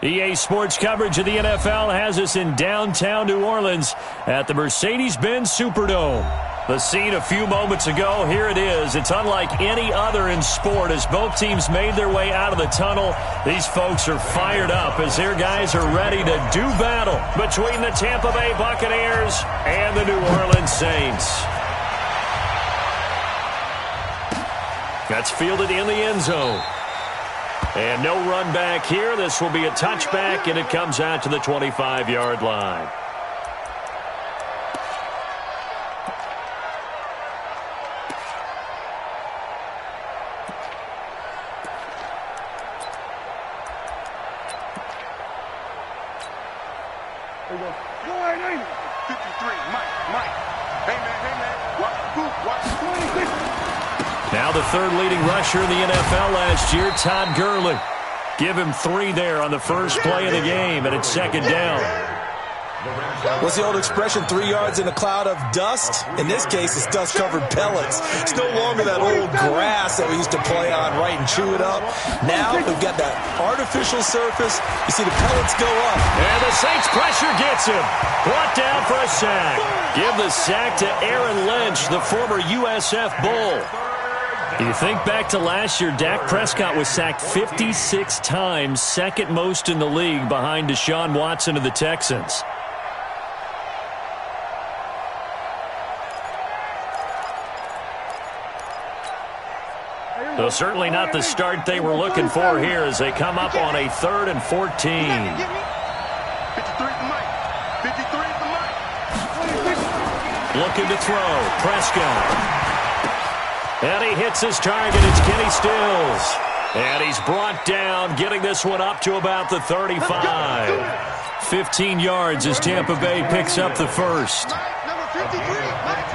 EA Sports coverage of the NFL has us in downtown New Orleans at the Mercedes-Benz Superdome. The scene a few moments ago, here it is. It's unlike any other in sport as both teams made their way out of the tunnel. These folks are fired up as their guys are ready to do battle between the Tampa Bay Buccaneers and the New Orleans Saints. That's fielded in the end zone. And no run back here. This will be a touchback, and it comes out to the 25-yard line. There you go. Go ahead, Amy. 53, Mike. Hey, man. Watch. Now the third leading rusher in the NFL last year, Todd Gurley. Give him 3 there on the first play of the game, and it's second down. What's the old expression, 3 yards in a cloud of dust? In this case, it's dust-covered pellets. It's no longer that old grass that we used to play on, right, and chew it up. Now we've got that artificial surface. You see the pellets go up. And the Saints pressure gets him. Brought down for a sack. Give the sack to Aaron Lynch, the former USF Bull. You think back to last year, Dak Prescott was sacked 56 times, second most in the league behind Deshaun Watson of the Texans. So certainly not the start they were looking for here as they come up on a 3rd and 14. 53 Mike. Looking to throw. Prescott. And he hits his target. It's Kenny Stills. And he's brought down, getting this one up to about the 35. 15 yards as Tampa Bay picks up the first.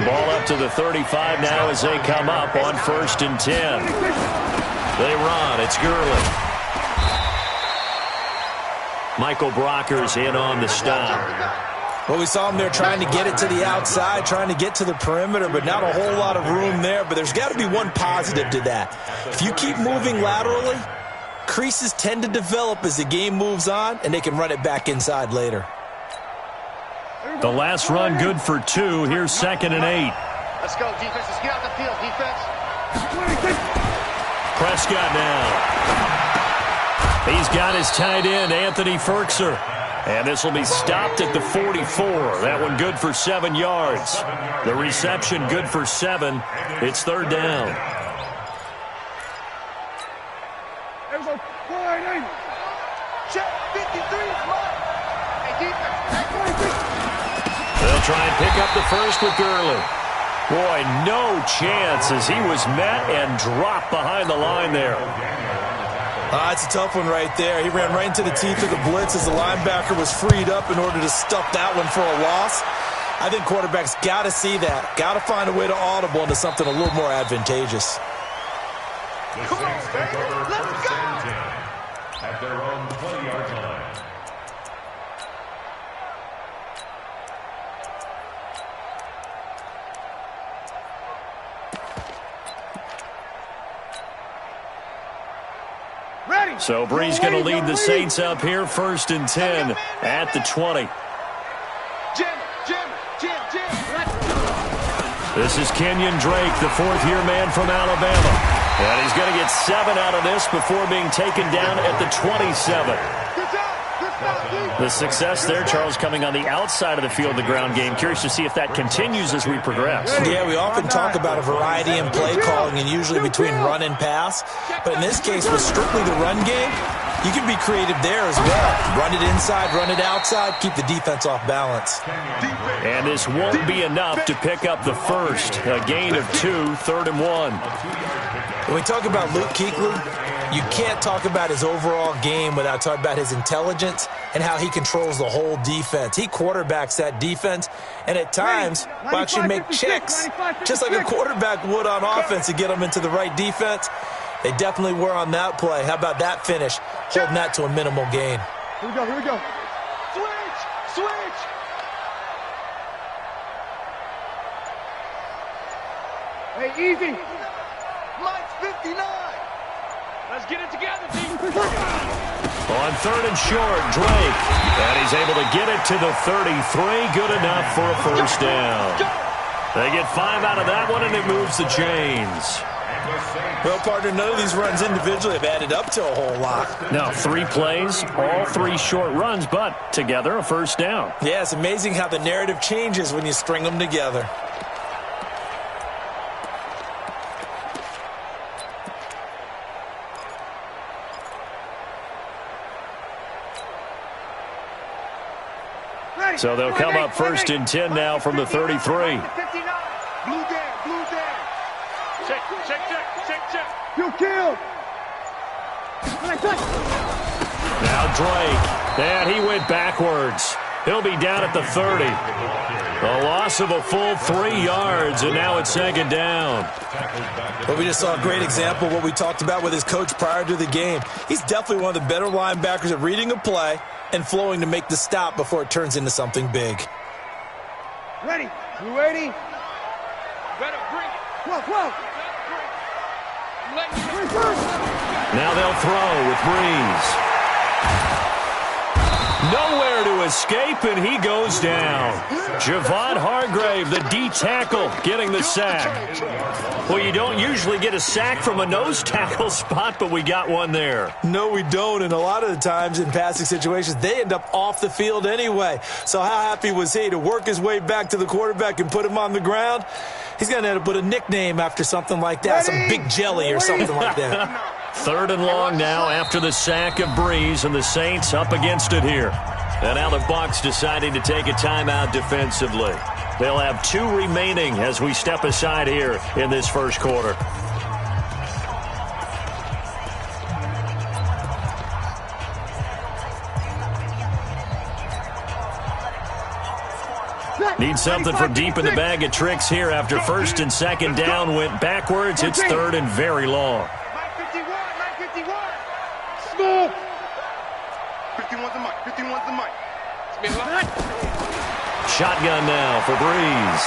Ball up to the 35 now as they come up on 1st and 10. They run. It's Gurley. Michael Brocker's in on the stop. Well, we saw him there trying to get it to the outside, trying to get to the perimeter, but not a whole lot of room there. But there's got to be one positive to that. If you keep moving laterally, creases tend to develop as the game moves on, and they can run it back inside later. The last run good for 2. Here's 2nd and 8. Let's go, defense. Let's get out the field, defense. Prescott now. He's got his tight end, Anthony Ferkser. And this will be stopped at the 44. That one good for 7 yards. The reception good for 7. It's 3rd down. Check 53. Hey, defense. They'll try and pick up the first with Gurley. Boy, no chance as he was met and dropped behind the line there. It's a tough one right there. He ran right into the teeth of the blitz as the linebacker was freed up in order to stuff that one for a loss. I think quarterbacks got to see that. Got to find a way to audible into something a little more advantageous. Come on, baby. Let's go. At their own 20-yard line. So Bree's going to lead the Saints up here, 1st and 10 at the 20. This is Kenyon Drake, the 4th-year man from Alabama. And he's going to get 7 out of this before being taken down at the 27. The success there, Charles, coming on the outside of the field, the ground game. Curious to see if that continues as we progress. Yeah, we often talk about a variety in play calling and usually between run and pass. But in this case, with strictly the run game, you can be creative there as well. Run it inside, run it outside, keep the defense off balance. And this won't be enough to pick up the first. A gain of 2, 3rd and 1. When we talk about Luke Kuechly, you can't talk about his overall game without talking about his intelligence and how he controls the whole defense. He quarterbacks that defense, and at times will actually make checks, just like a quarterback would on offense to get them into the right defense. They definitely were on that play. How about that finish, holding that to a minimal gain? Here we go. Switch. Hey, easy. Mike's 59. Let's get it together, team. On 3rd and short, Drake. And he's able to get it to the 33. Good enough for a first down. They get 5 out of that one, and it moves the chains. Well, partner, none of these runs individually have added up to a whole lot. Now, 3 plays, all 3 short runs, but together a first down. Yeah, it's amazing how the narrative changes when you string them together. So they'll come up 1st and 10 now from the 33. Blue down. Check. You killed. Now Drake. And he went backwards. He'll be down at the 30. A loss of a full 3 yards, and now it's 2nd down. Well, we just saw a great example of what we talked about with his coach prior to the game. He's definitely one of the better linebackers at reading a play and flowing to make the stop before it turns into something big. Ready. You ready? Better bring it. Whoa. Now they'll throw with Breeze. Nowhere to escape, and he goes down. Javon Hargrave, the D tackle, getting the sack. Well, you don't usually get a sack from a nose tackle spot, but we got one there. No, we don't, and a lot of the times in passing situations, they end up off the field anyway. So how happy was he to work his way back to the quarterback and put him on the ground? He's going to end up with a nickname after something like that, some Big Jelly or something like that. 3rd and long now after the sack of Breeze, and the Saints up against it here. And now the Bucs deciding to take a timeout defensively. They'll have 2 remaining as we step aside here in this first quarter. Need something from deep in the bag of tricks here after 1st and 2nd down went backwards. It's 3rd and very long. 51's the mic. Shotgun now for Breeze.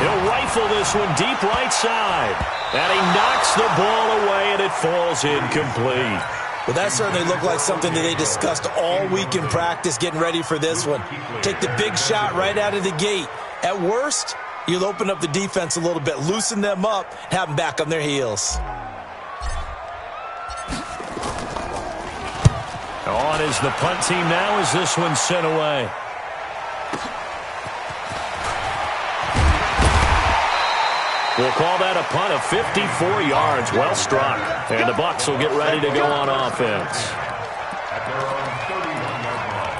He'll rifle this one deep right side. And he knocks the ball away, and it falls incomplete. Well, that certainly looked like something that they discussed all week in practice getting ready for this one. Take the big shot right out of the gate. At worst, you'll open up the defense a little bit, loosen them up, have them back on their heels. On is the punt team now as this one's sent away. We'll call that a punt of 54 yards. Well struck. And the Bucs will get ready to go on offense. At their own 31-yard line.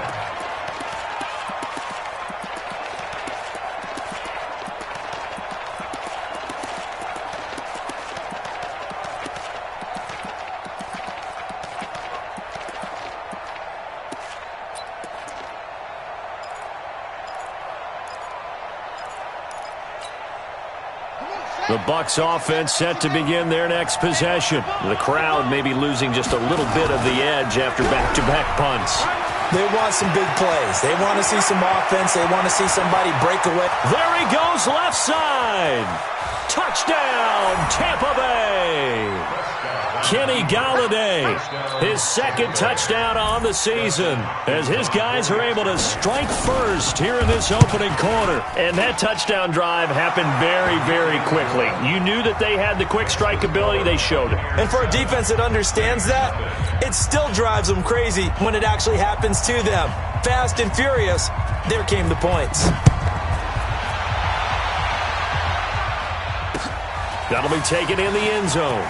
The Bucs offense set to begin their next possession. The crowd may be losing just a little bit of the edge after back-to-back punts. They want some big plays. They want to see some offense. They want to see somebody break away. There he goes, left side. Touchdown, Tampa Bay. Kenny Galladay, his 2nd touchdown on the season, as his guys are able to strike first here in this opening quarter. And that touchdown drive happened very, very quickly. You knew that they had the quick strike ability. They showed it. And for a defense that understands that, it still drives them crazy when it actually happens to them. Fast and furious, there came the points. That'll be taken in the end zone.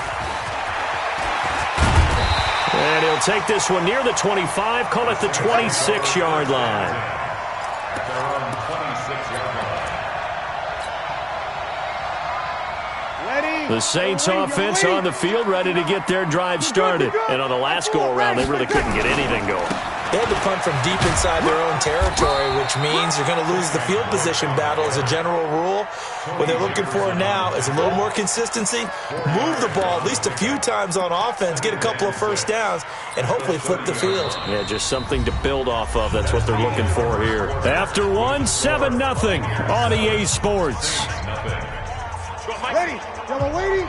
And he'll take this one near the 25, call it the 26-yard line. At their own 26-yard line. The Saints offense on the field, ready to get their drive started. And on the last go-around, they really couldn't get anything going. They had to punt from deep inside their own territory, which means you're going to lose the field position battle as a general rule. What they're looking for now is a little more consistency, move the ball at least a few times on offense, get a couple of first downs, and hopefully flip the field. Yeah, just something to build off of. That's what they're looking for here. After one, 7-0 on EA Sports. Ready. Y'all waiting.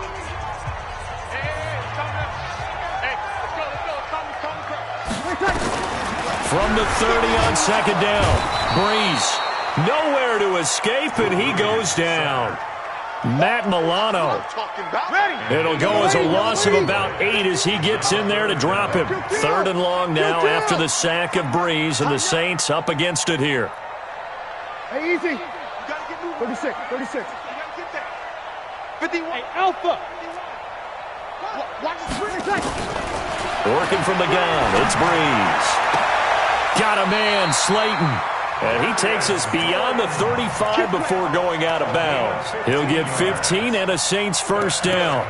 From the 30 on second down. Breeze nowhere to escape, and he goes down. Matt Milano. It'll go as a loss of about 8 as he gets in there to drop him. 3rd and long now after the sack of Breeze, and the Saints up against it here. Hey, easy. 36. 51. Hey, Alpha. Watch the screen. Working from the gun, it's Breeze. Got a man, Slayton. And he takes us beyond the 35 before going out of bounds. He'll get 15 and a Saints first down.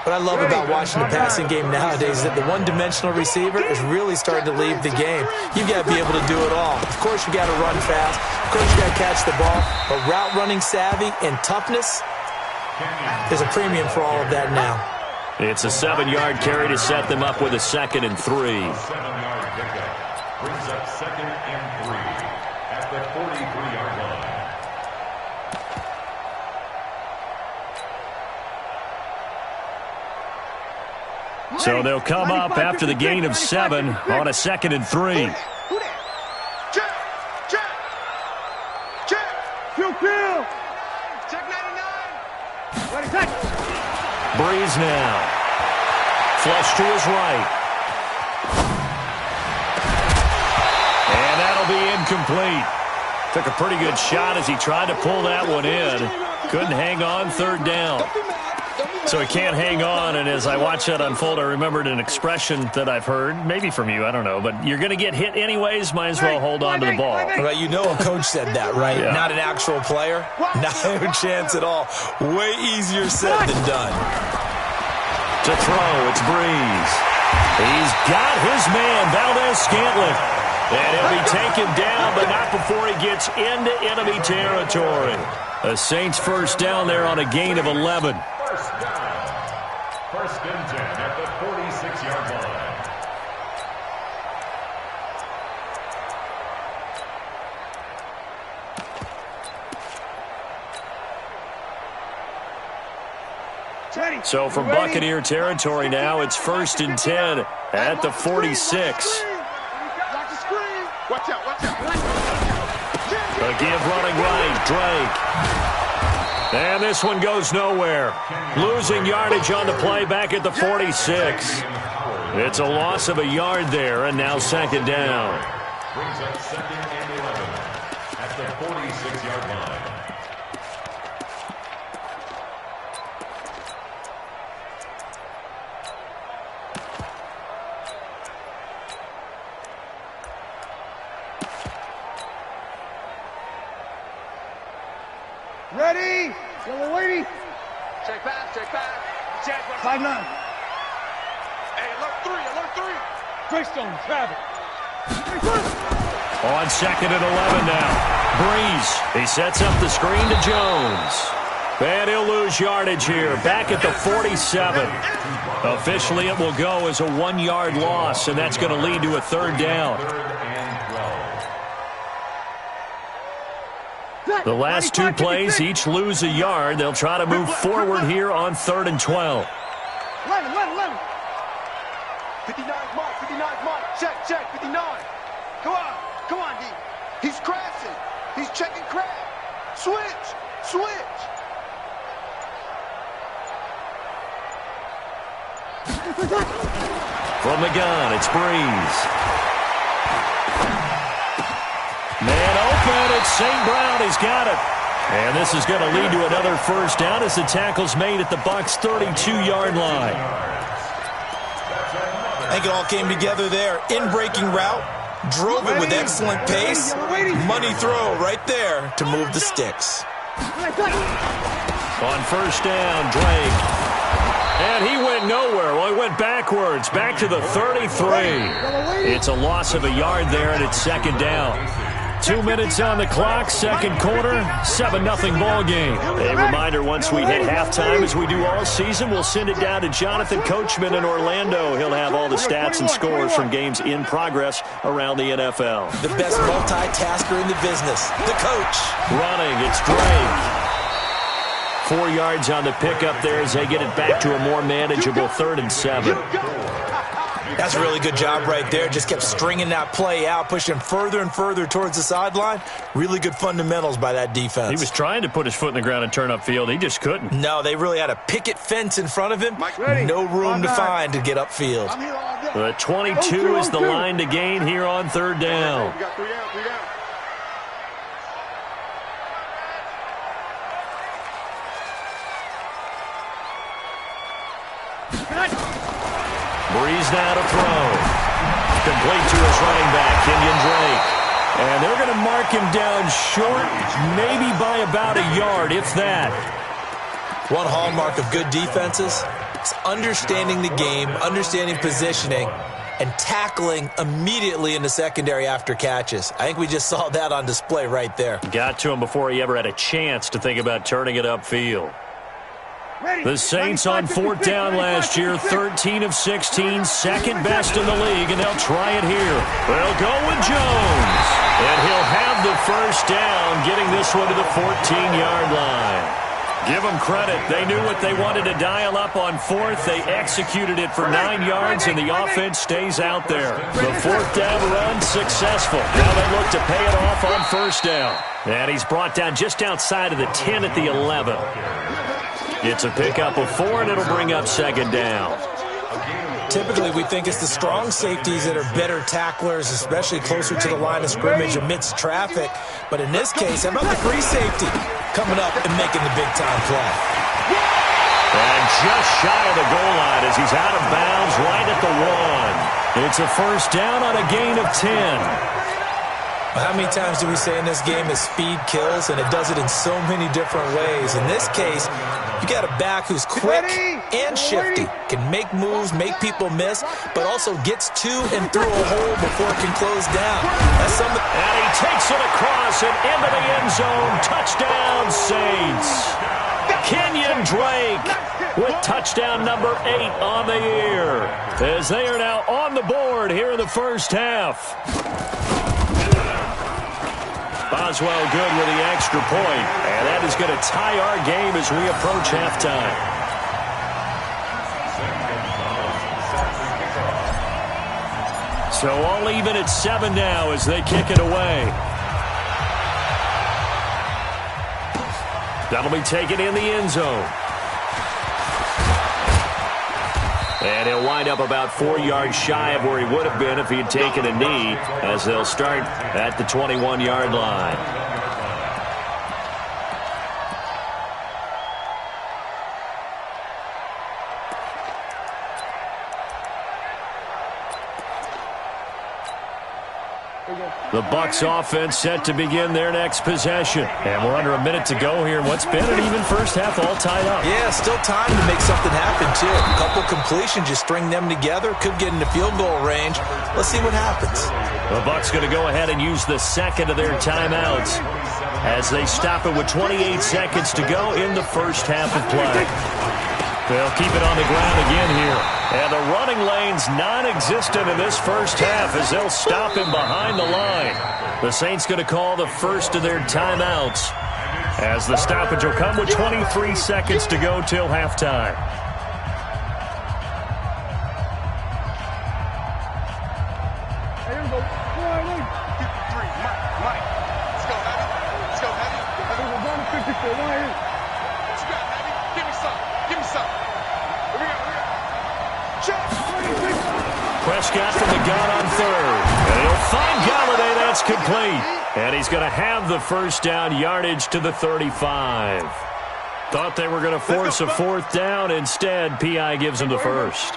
What I love about watching the passing game nowadays is that the one-dimensional receiver is really starting to leave the game. You've got to be able to do it all. Of course, you got to run fast. Of course, you got to catch the ball. But route running savvy and toughness, there's a premium for all of that now. It's a 7-yard carry to set them up with a 2nd and 3. 7-yard pickup brings up 2nd and 3 at the 43-yard line. So they'll come up after the gain of 7 on a 2nd and 3. Check 99. Breeze now. Flush to his right. And that'll be incomplete. Took a pretty good shot as he tried to pull that one in. Couldn't hang on 3rd down. So he can't hang on, and as I watch that unfold, I remembered an expression that I've heard, maybe from you, I don't know, but you're going to get hit anyways, might as well hold on to the ball. Right, you know a coach said that, right? Yeah. Not an actual player. Not a chance at all. Way easier said than done. To throw, it's Breeze. He's got his man, Valdez-Scantling. And he'll be taken down, but not before he gets into enemy territory. The Saints first down there on a gain of 11. First down. 1st and 10 at the 46-yard line. So from Buccaneer territory now, it's 1st and 10 at the 46. Watch out. A give running right, Drake. And this one goes nowhere. Losing yardage on the play back at the 46. It's a loss of a yard there, and now 2nd down. Brings up 2nd and 11 at the 46-yard line. Ready? Yellow lady. Check pass. 5-9. Hey, alert 3. Greystone, Travis. On 2nd and 11 now. Breeze. He sets up the screen to Jones. And he'll lose yardage here. Back at the 47. Officially, it will go as a 1-yard loss, and that's going to lead to a 3rd down. The last 2 plays each lose a yard. They'll try to move forward here on 3rd and 12. 11. 59's mark. Check. 59. Come on, D. He's crashing. He's checking crash. Switch. From the gun, it's Breeze. Man open, it's St. Brown. He's got it. And this is going to lead to another first down as the tackle's made at the Bucs' 32-yard line. I think it all came together there. In-breaking route, drove it with excellent pace. Money throw right there to move the sticks. On first down, Drake. And he went nowhere. Well, he went backwards, back to the 33. It's a loss of a yard there, and it's 2nd down. 2 minutes on the clock, 2nd quarter, 7-0 ball game. A reminder, once we hit halftime, as we do all season, we'll send it down to Jonathan Coachman in Orlando. He'll have all the stats and scores from games in progress around the NFL. The best multitasker in the business, the coach. Running, it's Drake. 4 yards on the pickup there as they get it back to a more manageable 3rd and 7. That's a really good job right there. Just kept stringing that play out, pushing him further and further towards the sideline. Really good fundamentals by that defense. He was trying to put his foot in the ground and turn upfield. He just couldn't. No, they really had a picket fence in front of him. Ready. No room to find to get upfield. I'm here all day. The 22 is the line to gain here on third down. We got 3 down, 3 down. Breeze now to throw. Complete to his running back, Kenyon Drake. And they're going to mark him down short, maybe by about a yard, if that. One hallmark of good defenses is understanding the game, understanding positioning, and tackling immediately in the secondary after catches. I think we just saw that on display right there. Got to him before he ever had a chance to think about turning it upfield. The Saints on fourth down last year, 13 of 16, second best in the league, and they'll try it here. They'll go with Jones, and he'll have the first down, getting this one to the 14-yard line. Give them credit. They knew what they wanted to dial up on fourth. They executed it for 9 yards, and the offense stays out there. The fourth down run successful. Now they look to pay it off on first down. And he's brought down just outside of the 10 at the 11. It's a pickup of 4, and it'll bring up second down. Typically, we think it's the strong safeties that are better tacklers, especially closer to the line of scrimmage amidst traffic. But in this case, how about the free safety coming up and making the big-time play? And just shy of the goal line as he's out of bounds right at the 1. It's a first down on a gain of 10. How many times do we say in this game that speed kills, and it does it in so many different ways? In this case, you got a back who's quick and shifty, can make moves, make people miss, but also gets to and through a hole before it can close down. That's something. And he takes it across and into the end zone. Touchdown, Saints. Kenyon Drake with touchdown number 8 on the year, as they are now on the board here in the first half. Boswell good with the extra point, and that is going to tie our game as we approach halftime. So all even at 7 now as they kick it away. That'll be taken in the end zone. And he'll wind up about 4 yards shy of where he would have been if he had taken a knee, as they'll start at the 21-yard line. The Bucs offense set to begin their next possession. And we're under a minute to go here in what's been an even first half, all tied up. Yeah, still time to make something happen, too. A couple completions, just string them together. Could get into field goal range. Let's see what happens. The Bucs going to go ahead and use the second of their timeouts as they stop it with 28 seconds to go in the first half of play. They'll keep it on the ground again here. And the running lane's non-existent in this first half as they'll stop him behind the line. The Saints going to call the first of their timeouts as the stoppage will come with 23 seconds to go till halftime. Prescott from the gun on third. And he'll find Galladay. That's complete. And he's going to have the first down yardage to the 35. Thought they were going to force a fourth down. Instead, P.I. gives him the first.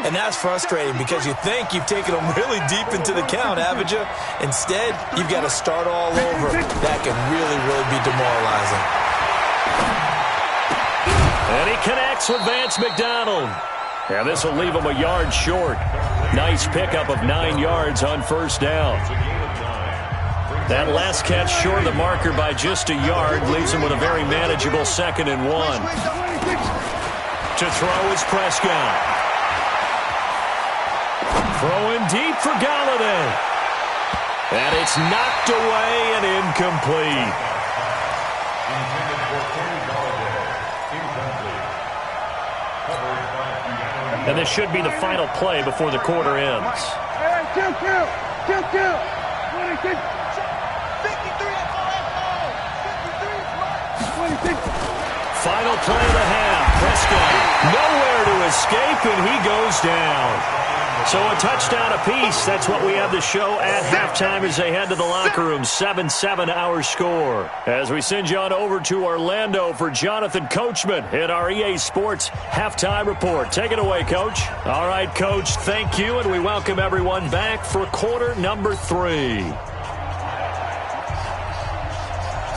And that's frustrating because you think you've taken them really deep into the count, haven't you? Instead, you've got to start all over. That can really, really be demoralizing. And he connects with Vance McDonald. And this will leave him a yard short. Nice pickup of 9 yards on first down. That last catch short of the marker by just a yard leaves him with a very manageable 2nd and 1. To throw is Prescott. Throwing deep for Galladay. And it's knocked away and incomplete. And this should be the final play before the quarter ends. Hey, kill. 26. 53. Final play of the half. Prescott nowhere to escape, and he goes down. So a touchdown apiece. That's what we have to show at halftime as they head to the locker room. 7-7 our score. As we send you on over to Orlando for Jonathan Coachman in our EA Sports halftime report. Take it away, Coach. All right, Coach, thank you, and we welcome everyone back for quarter number 3.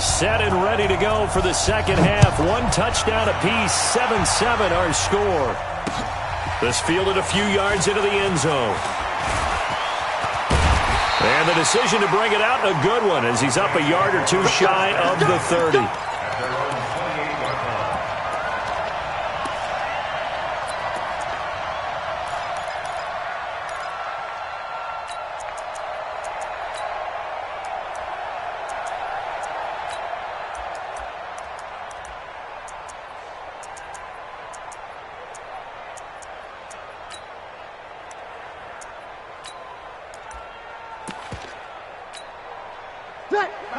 Set and ready to go for the second half. One touchdown apiece, 7-7 our score. This fielded a few yards into the end zone. And the decision to bring it out, a good one, as he's up a yard or two shy of the 30.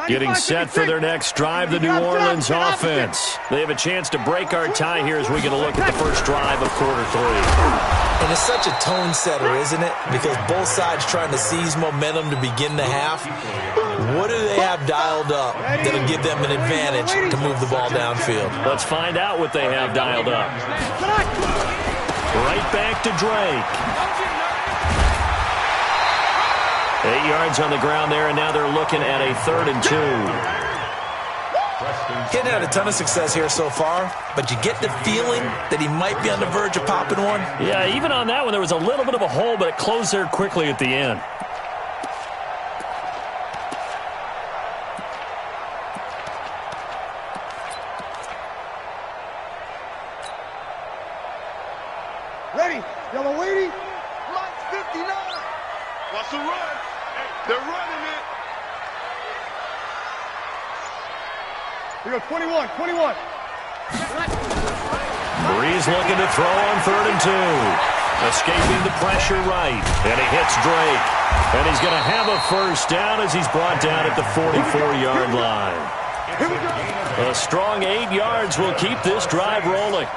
Getting set for their next drive, the New Orleans offense. They have a chance to break our tie here as we get a look at the first drive of quarter 3. And it's such a tone setter, isn't it? Because both sides trying to seize momentum to begin the half. What do they have dialed up that'll give them an advantage to move the ball downfield? Let's find out what they have dialed up. Right back to Drake. 8 yards on the ground there, and now they're looking at a 3rd and 2. He hadn't had a ton of success here so far, but you get the feeling that he might be on the verge of popping one. Yeah, even on that one, there was a little bit of a hole, but it closed there quickly at the end. Ready. Yellow lady. Mike's 59. What's the run? They're running it. We go 21. Breeze looking to throw on 3rd and 2. Escaping the pressure right. And he hits Drake. And he's going to have a first down as he's brought down at the 44-yard line. A strong 8 yards will keep this drive rolling.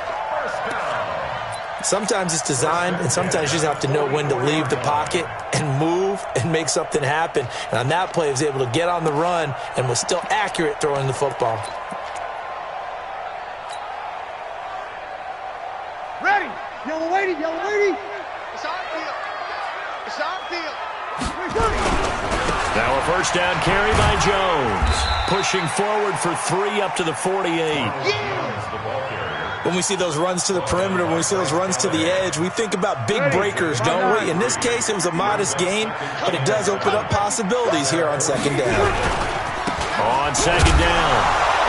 Sometimes it's designed, and sometimes you just have to know when to leave the pocket and move and make something happen. And on that play, he was able to get on the run and was still accurate throwing the football. Ready. Yellow lady. It's our field. Now a first down carry by Jones. Pushing forward for 3 up to the 48. When we see those runs to the perimeter, when we see those runs to the edge, we think about big breakers, don't we? In this case, it was a modest gain, but it does open up possibilities here on second down. On second down,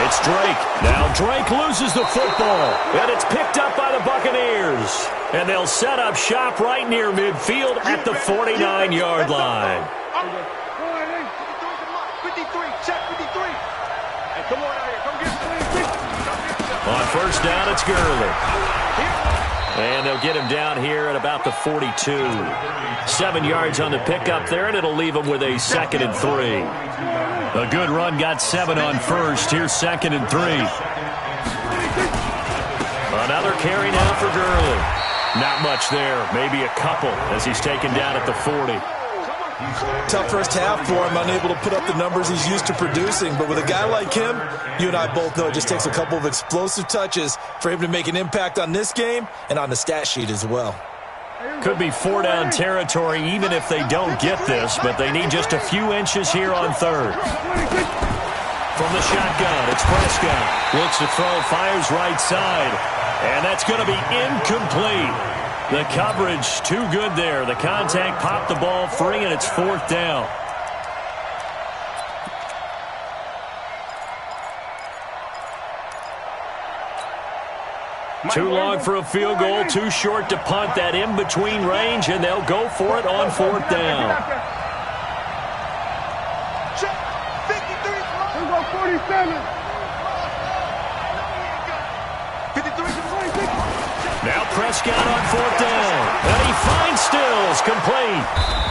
it's Drake. Now Drake loses the football, and it's picked up by the Buccaneers. And they'll set up shop right near midfield at the 49-yard line. 53, check 53. Hey, come on out here, come get 26. On first down, it's Gurley. And they'll get him down here at about the 42. 7 yards on the pickup there, and it'll leave him with a 2nd and 3. A good run got 7 on first. Here's 2nd and 3. Another carry now for Gurley. Not much there, maybe a couple as he's taken down at the 40. Tough first half for him, unable to put up the numbers he's used to producing. But with a guy like him, you and I both know it just takes a couple of explosive touches for him to make an impact on this game and on the stat sheet as well. Could be 4-down territory even if they don't get this, but they need just a few inches here on 3rd. From the shotgun, it's Prescott. Looks to throw, fires right side. And that's going to be incomplete. The coverage too good there. The contact popped the ball free, and it's 4th down. Too long for a field goal, too short to punt. That in-between range, and they'll go for it on 4th down. Check 53. We go 47. 53 to 26. Now Prescott on 4th down. And he finds Stills, complete.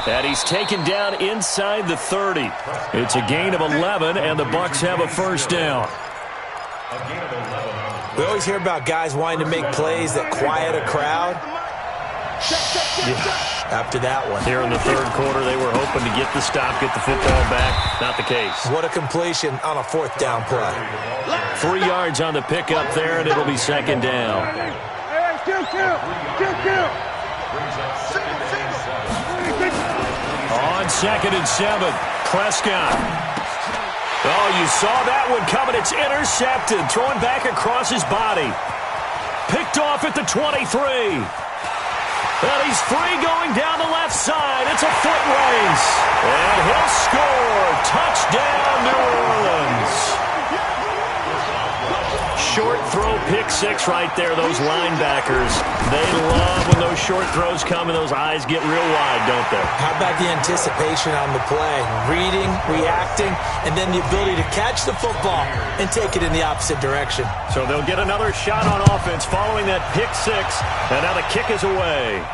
And he's taken down inside the 30. It's a gain of 11, and the Bucs have a first down. We always hear about guys wanting to make plays that quiet a crowd. Yeah, after that one. Here in the third quarter, they were hoping to get the stop, get the football back. Not the case. What a completion on a 4th down play. 3 yards on the pickup there, and it'll be second down. On 2nd and 7, Prescott. Oh, you saw that one coming. It's intercepted. Throwing back across his body. Picked off at the 23. And he's free going down the left side. It's a foot race. And he'll score. Touchdown, New Orleans. Short throw, pick 6 right there. Those linebackers, they love when those short throws come and those eyes get real wide, don't they? How about the anticipation on the play? Reading, reacting, and then the ability to catch the football and take it in the opposite direction. So they'll get another shot on offense following that pick 6, and now the kick is away.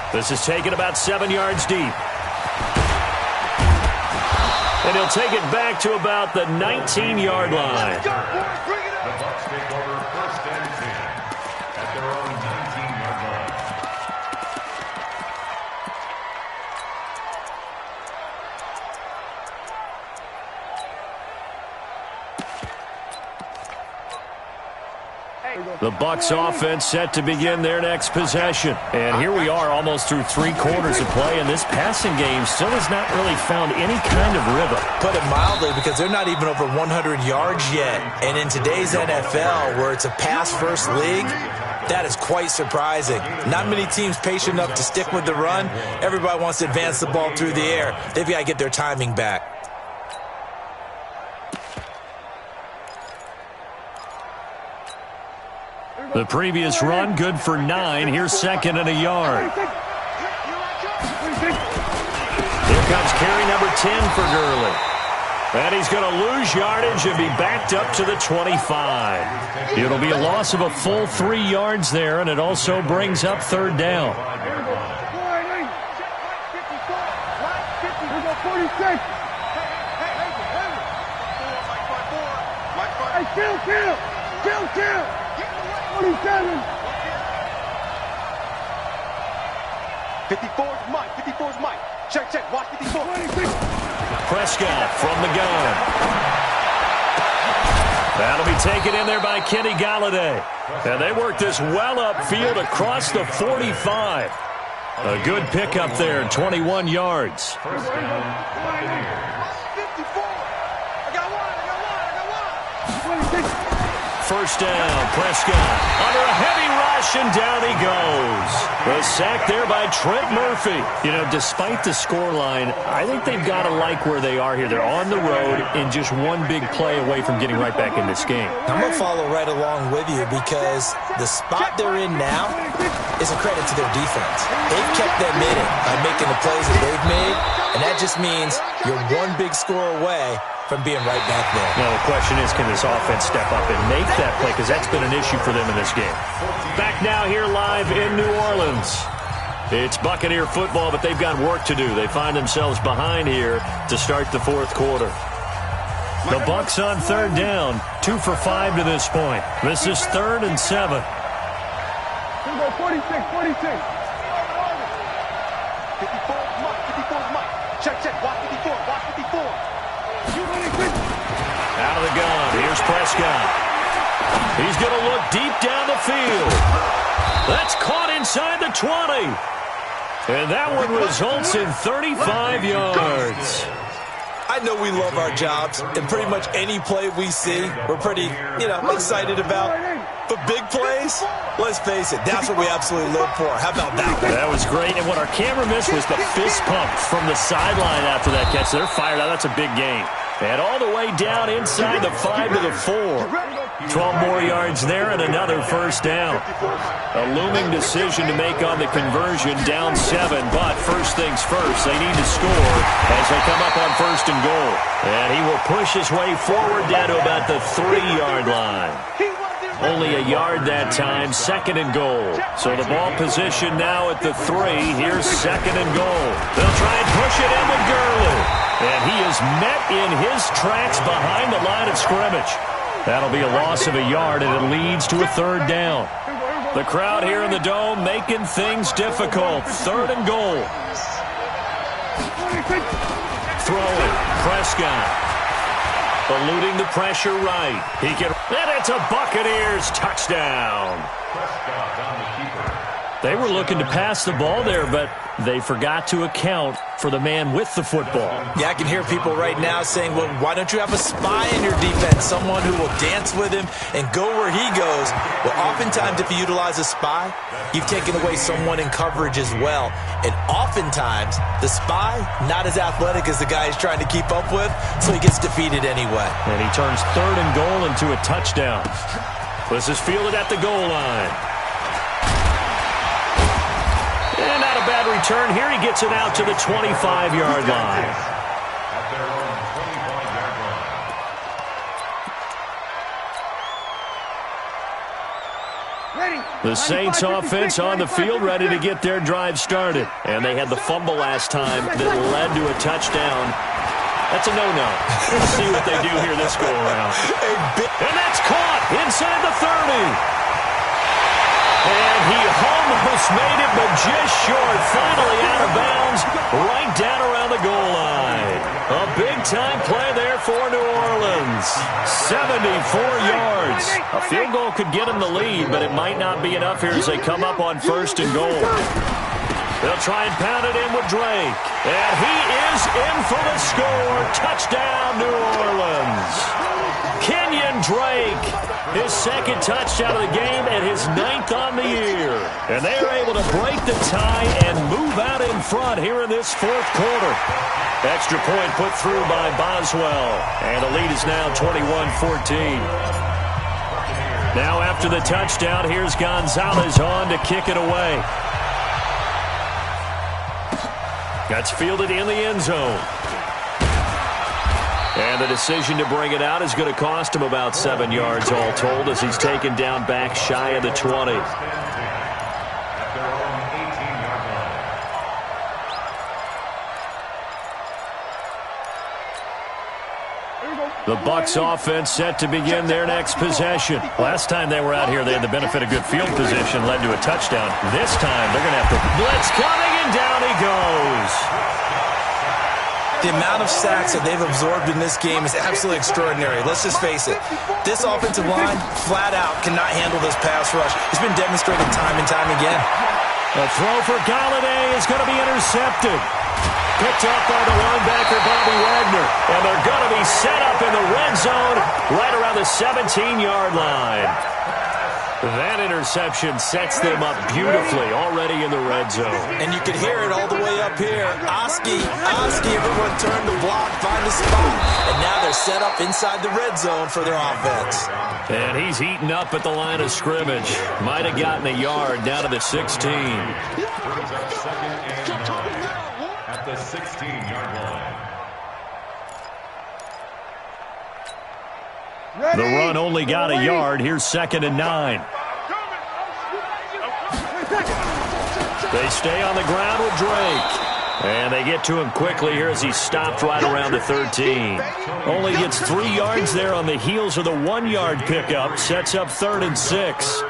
This is taken about 7 yards deep. And he'll take it back to about the 19-yard line. The Bucs take over 1st and 10 at their own 19-yard line. The Bucs offense set to begin their next possession. And here we are almost through 3 quarters of play, and this passing game still has not really found any kind of rhythm. Put it mildly, because they're not even over 100 yards yet. And in today's NFL, where it's a pass-first league, that is quite surprising. Not many teams patient enough to stick with the run. Everybody wants to advance the ball through the air. They've got to get their timing back. The previous run, good for 9. Here's 2nd and a yard. Here comes carry number 10 for Gurley. And he's going to lose yardage and be backed up to the 25. It'll be a loss of a full 3 yards there, and it also brings up 3rd down. Kill. 47. 54's Mike. 54's Mike. Check. Watch 54. Prescott from the gun. That'll be taken in there by Kenny Galladay. And they work this well upfield across the 45. A good pickup there, 21 yards. 1st down, Buccaneers. 54. I got one. 1st down, Prescott under a heavy rush, and down he goes. The sack there by Trent Murphy. You know, despite the scoreline, I think they've got to like where they are here. They're on the road and just one big play away from getting right back in this game. I'm going to follow right along with you, because the spot they're in now is a credit to their defense. They've kept them in it by making the plays that they've made, and that just means you're one big score away from being right back there. Now, the question is, can this offense step up and make that play? Because that's been an issue for them in this game. Back now here live in New Orleans. It's Buccaneer football, but they've got work to do. They find themselves behind here to start the 4th quarter. The Bucs on 3rd down, 2 for 5 to this point. This is 3rd and 7. 46. 54's Mike. Check. Watch 54. Out of the gun, here's Prescott. He's going to look deep down the field. That's caught inside the 20. And that one results in 35 yards. I know we love our jobs, and pretty much any play we see, we're pretty, excited about. But big plays, let's face it, that's what we absolutely live for. How about that? That was great, and what our camera missed was the fist pump from the sideline after that catch. They're fired out. That's a big gain. And all the way down inside the 5 to the 4. 12 more yards there and another first down. A looming decision to make on the conversion, down 7. But first things first, they need to score as they come up on 1st and goal. And he will push his way forward down to about the 3-yard line. Only a yard that time, 2nd and goal. So the ball position now at the 3. Here's 2nd and goal. They'll try and push it in with Gurley. And he is met in his tracks behind the line of scrimmage. That'll be a loss of a yard, and it leads to a 3rd down. The crowd here in the Dome making things difficult. 3rd and goal. Throwing. Prescott. Eluding the pressure right. He can, and it's a Buccaneers touchdown. Prescott on the keeper. They were looking to pass the ball there, but they forgot to account for the man with the football. Yeah, I can hear people right now saying, well, why don't you have a spy in your defense, someone who will dance with him and go where he goes? Well, oftentimes if you utilize a spy, you've taken away someone in coverage as well. And oftentimes, the spy, not as athletic as the guy he's trying to keep up with, so he gets defeated anyway. And he turns 3rd and goal into a touchdown. This is fielded at the goal line. And not a bad return here. He gets it out to the 25-yard line. At their own 25-yard line. The Saints offense on the field, ready to get their drive started. And they had the fumble last time that led to a touchdown. That's a no-no. Let's see what they do here this go-around. And that's caught inside the 30. And he almost made it, but just short. Finally out of bounds, right down around the goal line. A big-time play there for New Orleans. 74 yards. A field goal could get them the lead, but it might not be enough here as they come up on 1st and goal. They'll try and pound it in with Drake. And he is in for the score. Touchdown, New Orleans. Kenyon Drake, his 2nd touchdown of the game and his 9th on the year. And they are able to break the tie and move out in front here in this 4th quarter. Extra point put through by Boswell. And the lead is now 21-14. Now after the touchdown, here's Gonzalez on to kick it away. That's fielded in the end zone. And the decision to bring it out is going to cost him about 7 yards all told as he's taken down back shy of the 20. At their own 18-yard line. The Bucs offense set to begin their next possession. Last time they were out here, they had the benefit of good field position, led to a touchdown. This time, they're going to have to blitz coming, and down he goes. The amount of sacks that they've absorbed in this game is absolutely extraordinary. Let's just face it. This offensive line, flat out, cannot handle this pass rush. It's been demonstrated time and time again. A throw for Galladay is going to be intercepted. Picked up by the linebacker, Bobby Wagner. And they're going to be set up in the red zone right around the 17-yard line. That interception sets them up beautifully already in the red zone. And you can hear it all the way up here. Oski, everyone turned to block, find a spot. And now they're set up inside the red zone for their offense. And he's heating up at the line of scrimmage. Might have gotten a yard down to the 16. Brings up 2nd and 9 at the 16-yard line. The run only got a yard. Here's 2nd and 9. They stay on the ground with Drake. And they get to him quickly here as he's stopped right around the 13. Only gets 3 yards there on the heels of the 1-yard pickup. Sets up 3rd and 6.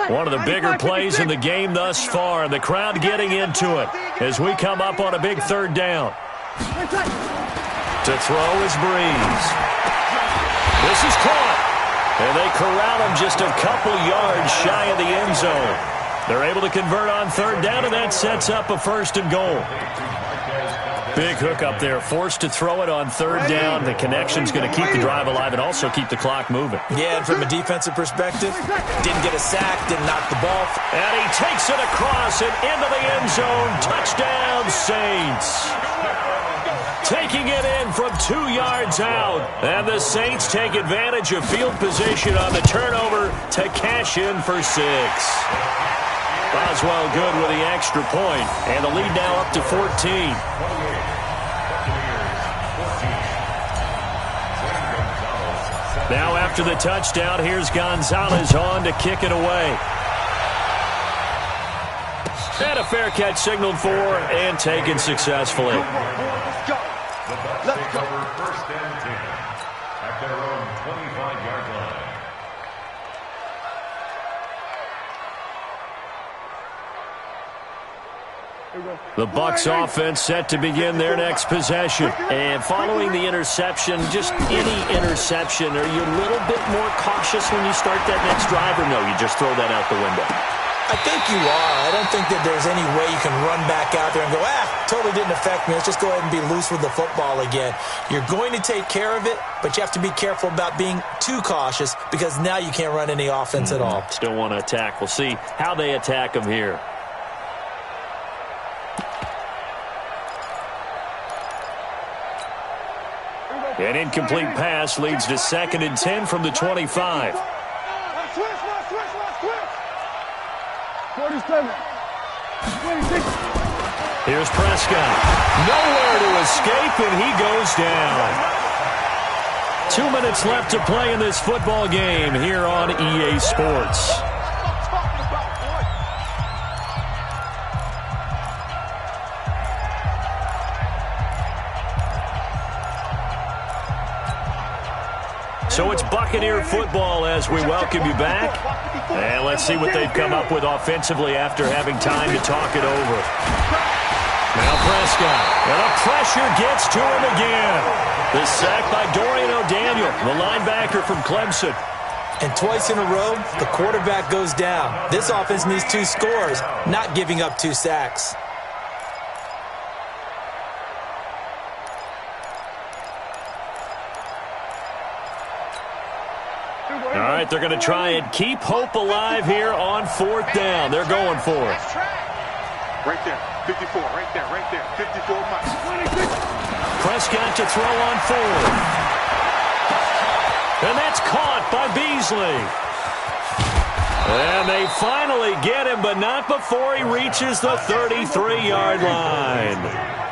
One of the bigger plays in the game thus far. And the crowd getting into it as we come up on a big 3rd down. To throw is Breeze. This is caught. And they corral him just a couple yards shy of the end zone. They're able to convert on 3rd down, and that sets up a 1st and goal. Big hook up there. Forced to throw it on 3rd down. The connection's going to keep the drive alive and also keep the clock moving. Yeah, and from a defensive perspective, didn't get a sack, didn't knock the ball. And he takes it across and into the end zone. Touchdown, Saints. Taking it in from 2 yards out. And the Saints take advantage of field position on the turnover to cash in for 6. Boswell good with the extra point. And the lead now up to 14. Now after the touchdown, here's Gonzalez on to kick it away. And a fair catch signaled for and taken successfully. Let's go. The Bucs take over first and 10 at their own 25-yard line. The Bucs offense set to begin their next possession. And following the interception, just any interception, are you a little bit more cautious when you start that next drive, or no, you just throw that out the window? I think you are. I don't think that there's any way you can run back out there and go, totally didn't affect me. Let's just go ahead and be loose with the football again. You're going to take care of it, but you have to be careful about being too cautious because now you can't run any offense at all. Still want to attack. We'll see how they attack them here. An incomplete pass leads to 2nd and 10 from the 25. 47. 26. Here's Prescott. Nowhere to escape, and he goes down. 2 minutes left to play in this football game here on EA Sports. So it's Buccaneer football as we welcome you back. And let's see what they've come up with offensively after having time to talk it over. Now Prescott, and the pressure gets to him again. The sack by Dorian O'Daniel, the linebacker from Clemson. And twice in a row, the quarterback goes down. This offense needs 2 scores, not giving up 2 sacks. All right, they're going to try and keep hope alive here on 4th down. They're going for it. Right there, 54, right there, 54 miles. Prescott to throw on 4th. And that's caught by Beasley. And they finally get him, but not before he reaches the 33-yard line.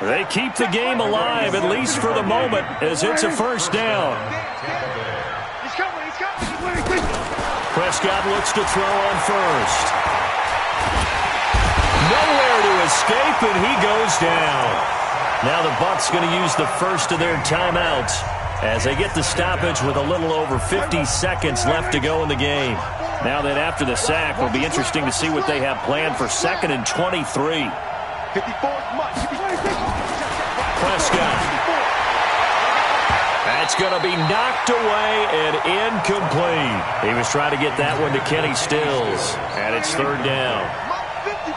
They keep the game alive, at least for the moment, as it's a 1st down. Prescott looks to throw on 1st. Nowhere to escape, and he goes down. Now the Bucs going to use the first of their timeouts as they get the stoppage with a little over 50 seconds left to go in the game. Now that after the sack, will be interesting to see what they have planned for 2nd and 23. 54 much. Prescott. That's going to be knocked away and incomplete. He was trying to get that one to Kenny Stills, and it's 3rd down.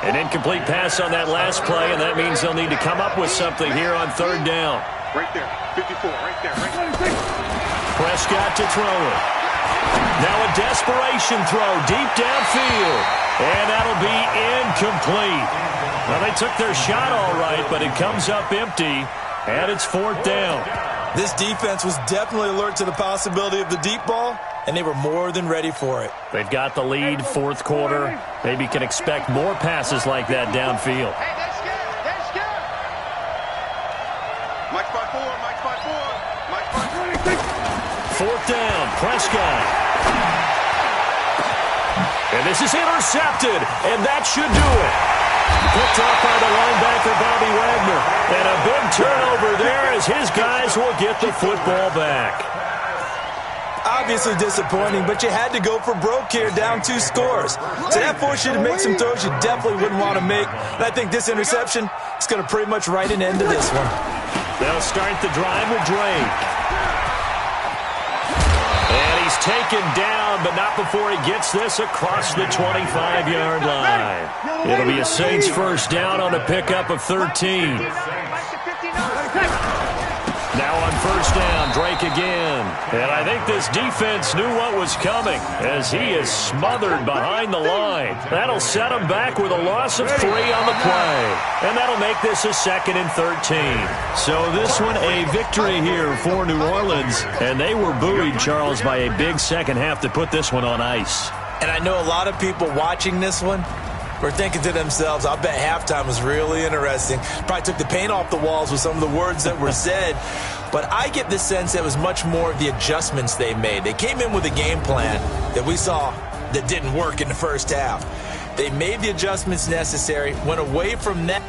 An incomplete pass on that last play, and that means they'll need to come up with something here on 3rd down. Right there, 54, right there. Prescott to throw it. Now a desperation throw deep downfield, and that'll be incomplete. Well, they took their shot all right, but it comes up empty, and it's 4th down. This defense was definitely alert to the possibility of the deep ball, and they were more than ready for it. They've got the lead, 4th quarter. Maybe can expect more passes like that downfield. Hey, that's good. Mike's by 4. 4th down, Prescott. And this is intercepted, and that should do it. Picked off by the linebacker, Bobby Wagner. And a big turnover there as his guys will get the football back. Obviously disappointing, but you had to go for broke here, down 2 scores. So that forced you to make some throws you definitely wouldn't want to make. And I think this interception is going to pretty much write an end to this one. They'll start the drive with Drake. And he's taken down, but not before he gets this across the 25-yard line. It'll be a Saints 1st down on a pickup of 13. Now on 1st down, Drake again. And I think this defense knew what was coming as he is smothered behind the line. That'll set him back with a loss of 3 on the play. And that'll make this a 2nd and 13. So this one a victory here for New Orleans. And they were buoyed, Charles, by a big second half to put this one on ice. And I know a lot of people watching this one, were thinking to themselves, I bet halftime was really interesting. Probably took the paint off the walls with some of the words that were said. But I get the sense that it was much more of the adjustments they made. They came in with a game plan that we saw that didn't work in the first half. They made the adjustments necessary, went away from that.